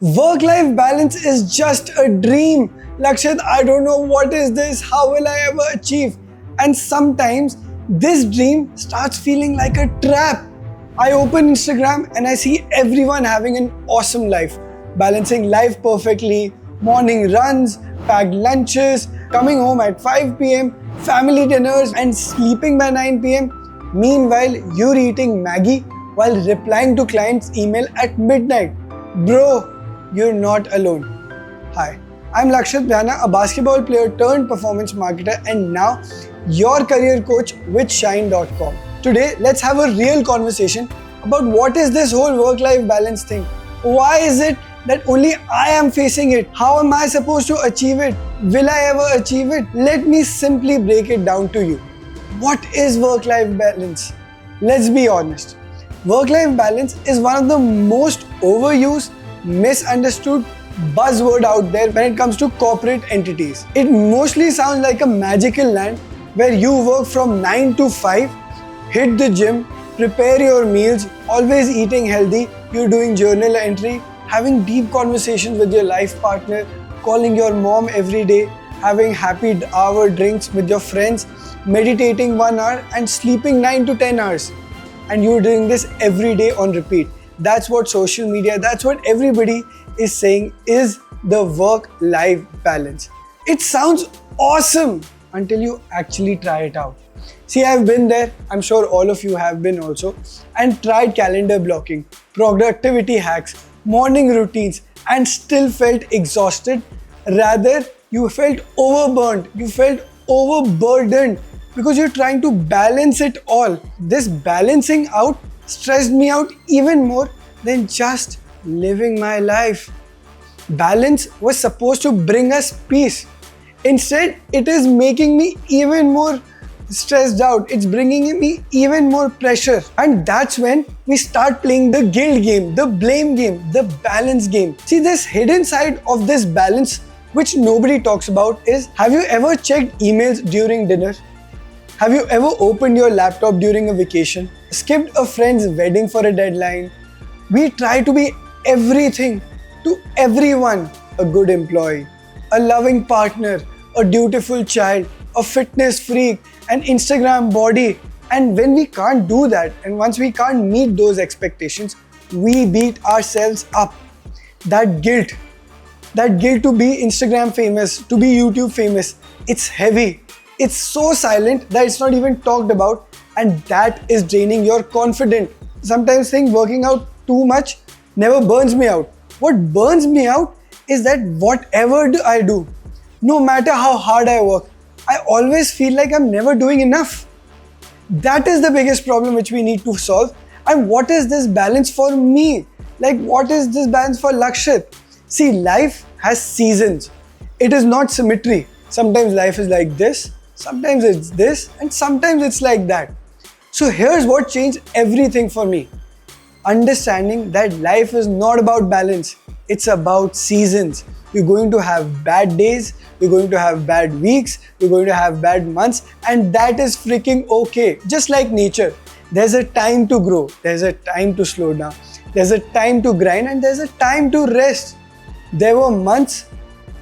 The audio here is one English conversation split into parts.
Work-life balance is just a dream. Lakshit, I don't know what is this, how will I ever achieve? And sometimes this dream starts feeling like a trap. I open Instagram and I see everyone having an awesome life, balancing life perfectly, morning runs, packed lunches, coming home at 5 pm, family dinners, and sleeping by 9 pm. Meanwhile, you're eating Maggie while replying to clients' email at midnight. Bro, you're not alone. Hi, I'm Lakshit Bhyana, a basketball player turned performance marketer and now your career coach with Shine.com. Today, let's have a real conversation about what is this whole work-life balance thing. Why is it that only I am facing it? How am I supposed to achieve it? Will I ever achieve it? Let me simply break it down to you. What is work-life balance? Let's be honest. Work-life balance is one of the most overused, misunderstood buzzword out there when it comes to corporate entities. It mostly sounds like a magical land where you work from 9 to 5, hit the gym, prepare your meals, always eating healthy, you're doing journal entry, having deep conversations with your life partner, calling your mom every day, having happy hour drinks with your friends, meditating 1 hour and sleeping 9 to 10 hours. And you're doing this every day on repeat. That's what social media, that's what everybody is saying is the work-life balance. It sounds awesome until you actually try it out. See, I've been there, I'm sure all of you have been also, and tried calendar blocking, productivity hacks, morning routines, and still felt exhausted. Rather, you felt overburnt, you felt overburdened because you're trying to balance it all. This balancing out stressed me out even more than just living my life. Balance was supposed to bring us peace. Instead, it is making me even more stressed out. It's bringing me even more pressure. And that's when we start playing the guilt game, the blame game, the balance game. See, this hidden side of this balance, which nobody talks about, is have you ever checked emails during dinner? Have you ever opened your laptop during a vacation? Skipped a friend's wedding for a deadline? We try to be everything to everyone. A good employee, a loving partner, a dutiful child, a fitness freak, an Instagram body. And when we can't do that, and once we can't meet those expectations, we beat ourselves up. That guilt to be Instagram famous, to be YouTube famous, it's heavy. It's so silent that it's not even talked about, and that is draining your confidence. Sometimes think working out too much never burns me out. What burns me out is that whatever I do, no matter how hard I work, I always feel like I'm never doing enough. That is the biggest problem which we need to solve. And what is this balance for me? Like, what is this balance for Lakshit? See, life has seasons. It is not symmetry. Sometimes life is like this, sometimes it's this, and sometimes it's like that. So here's what changed everything for me. Understanding that life is not about balance, it's about seasons. You're going to have bad days, you're going to have bad weeks, you're going to have bad months, and that is freaking okay. Just like nature, there's a time to grow, there's a time to slow down, there's a time to grind, and there's a time to rest. There were months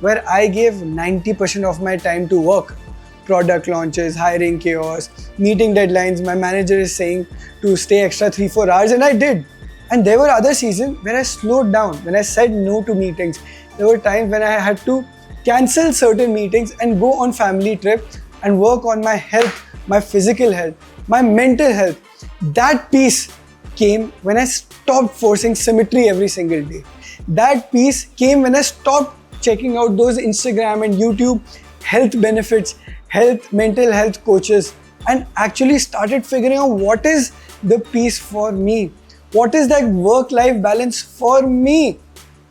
where I gave 90% of my time to work. Product launches, hiring chaos, meeting deadlines. My manager is saying to stay extra 3-4 hours, and I did. And there were other seasons where I slowed down, when I said no to meetings. There were times when I had to cancel certain meetings and go on family trip and work on my health, my physical health, my mental health. That peace came when I stopped forcing symmetry every single day. That peace came when I stopped checking out those Instagram and YouTube health benefits, mental health coaches, and actually started figuring out what is the peace for me. What is that work-life balance for me?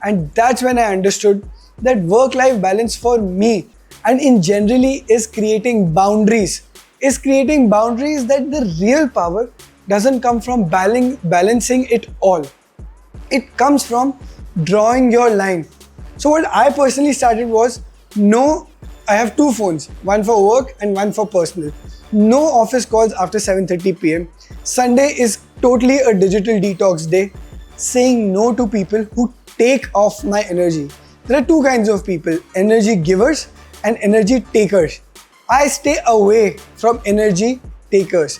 And that's when I understood that work-life balance for me and in generally is creating boundaries. Is creating boundaries that the real power doesn't come from balancing it all. It comes from drawing your line. So what I personally started was, no, I have 2 phones, one for work and one for personal. No office calls after 7:30 p.m. Sunday is totally a digital detox day. Saying no to people who take off my energy. There are two kinds of people, energy givers and energy takers. I stay away from energy takers.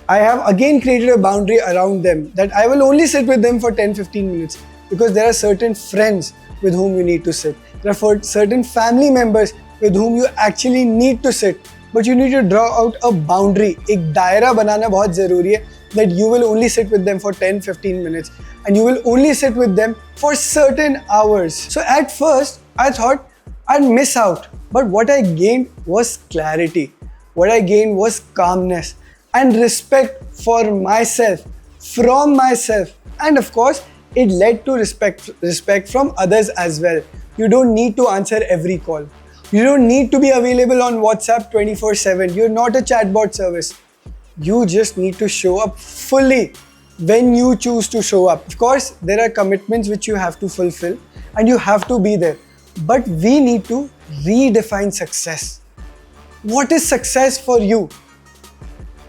I have again created a boundary around them that I will only sit with them for 10-15 minutes because there are certain friends with whom you need to sit. There are certain family members with whom you actually need to sit. But you need to draw out a boundary. एक दायरा बनाना बहुत ज़रूरी है that you will only sit with them for 10-15 minutes and you will only sit with them for certain hours. So at first, I thought I'd miss out. But what I gained was clarity. What I gained was calmness and respect for myself, from myself. And of course, it led to respect from others as well. You don't need to answer every call. You don't need to be available on WhatsApp 24/7. You're not a chatbot service. You just need to show up fully when you choose to show up. Of course, there are commitments which you have to fulfill and you have to be there. But we need to redefine success. What is success for you?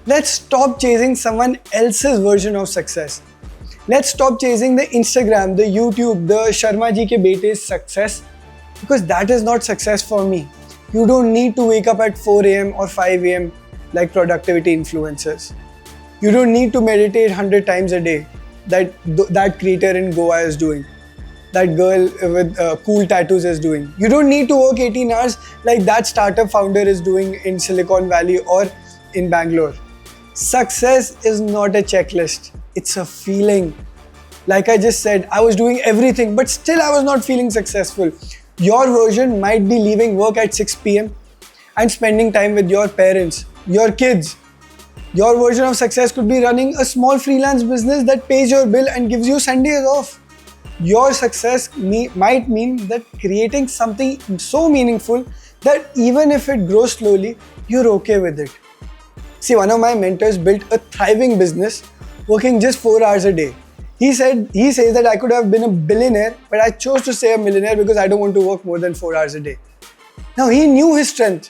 Let's stop chasing someone else's version of success. Let's stop chasing the Instagram, the YouTube, the Sharma ji ke bete's success, because that is not success for me. You don't need to wake up at 4 a.m. or 5 a.m. like productivity influencers. You don't need to meditate 100 times a day that creator in Goa is doing. That girl with cool tattoos is doing. You don't need to work 18 hours like that startup founder is doing in Silicon Valley or in Bangalore. Success is not a checklist. It's a feeling. Like I just said, I was doing everything, but still I was not feeling successful. Your version might be leaving work at 6 p.m. and spending time with your parents, your kids. Your version of success could be running a small freelance business that pays your bill and gives you Sundays off. Your success might mean that creating something so meaningful that even if it grows slowly, you're okay with it. See, one of my mentors built a thriving business working just 4 hours a day. He says that I could have been a billionaire, but I chose to say a millionaire because I don't want to work more than 4 hours a day. Now, he knew his strength,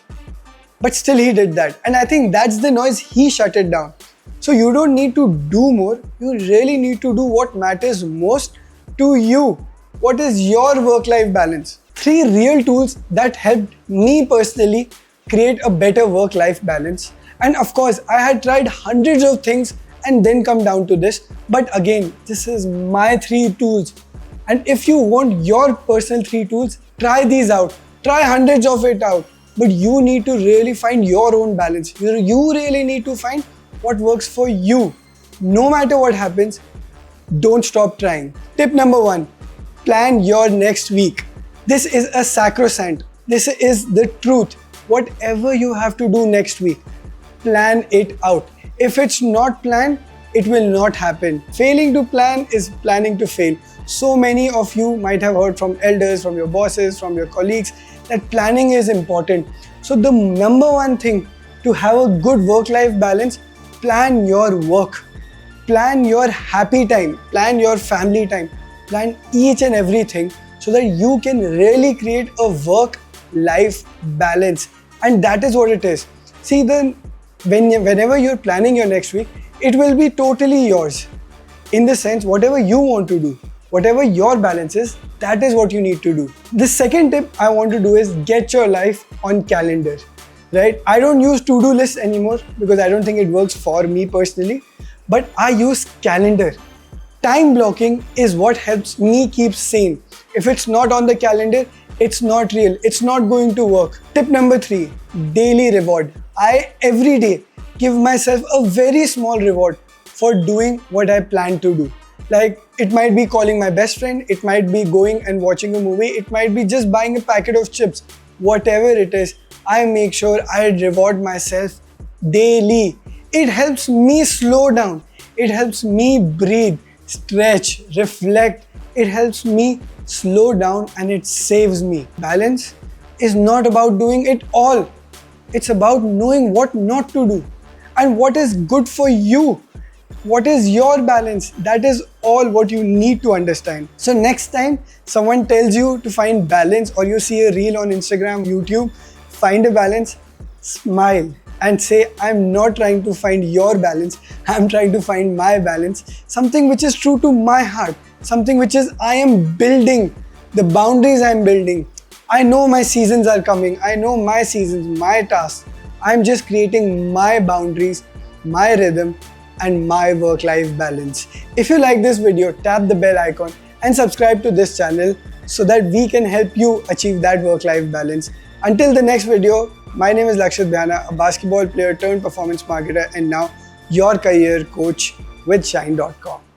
but still he did that. And I think that's the noise. He shut it down. So you don't need to do more. You really need to do what matters most to you. What is your work-life balance? 3 real tools that helped me personally create a better work-life balance. And of course, I had tried hundreds of things and then come down to this. But again, this is my 3 tools. And if you want your personal 3 tools, try these out. Try hundreds of it out. But you need to really find your own balance. You really need to find what works for you. No matter what happens, don't stop trying. Tip number 1, plan your next week. This is a sacrosanct. This is the truth. Whatever you have to do next week, plan it out. If it's not planned, it will not happen. Failing to plan is planning to fail. So many of you might have heard from elders, from your bosses, from your colleagues that planning is important. So the number 1 thing to have a good work-life balance, plan your work. Plan your happy time, plan your family time, plan each and everything so that you can really create a work-life balance. And that is what it is. See, then whenever you're planning your next week, it will be totally yours. In the sense, whatever you want to do, whatever your balance is, that is what you need to do. The second tip I want to do is get your life on calendar, right? I don't use to-do lists anymore because I don't think it works for me personally, but I use calendar. Time blocking is what helps me keep sane. If it's not on the calendar, it's not real. It's not going to work. Tip number 3, daily reward. I every day give myself a very small reward for doing what I plan to do. Like, it might be calling my best friend, it might be going and watching a movie, it might be just buying a packet of chips. Whatever it is, I make sure I reward myself daily. It helps me slow down. It helps me breathe, stretch, reflect. It helps me slow down and it saves me. Balance is not about doing it all. It's about knowing what not to do and what is good for you. What is your balance? That is all what you need to understand. So next time someone tells you to find balance or you see a reel on Instagram, YouTube, find a balance, smile and say, I'm not trying to find your balance. I'm trying to find my balance. Something which is true to my heart. something which is I am building, the boundaries I'm building. I know my seasons are coming. I know my seasons, my tasks. I'm just creating my boundaries, my rhythm, and my work-life balance. If you like this video, tap the bell icon and subscribe to this channel so that we can help you achieve that work-life balance. Until the next video, my name is Lakshit Bhyana, a basketball player turned performance marketer, and now your career coach with Shine.com.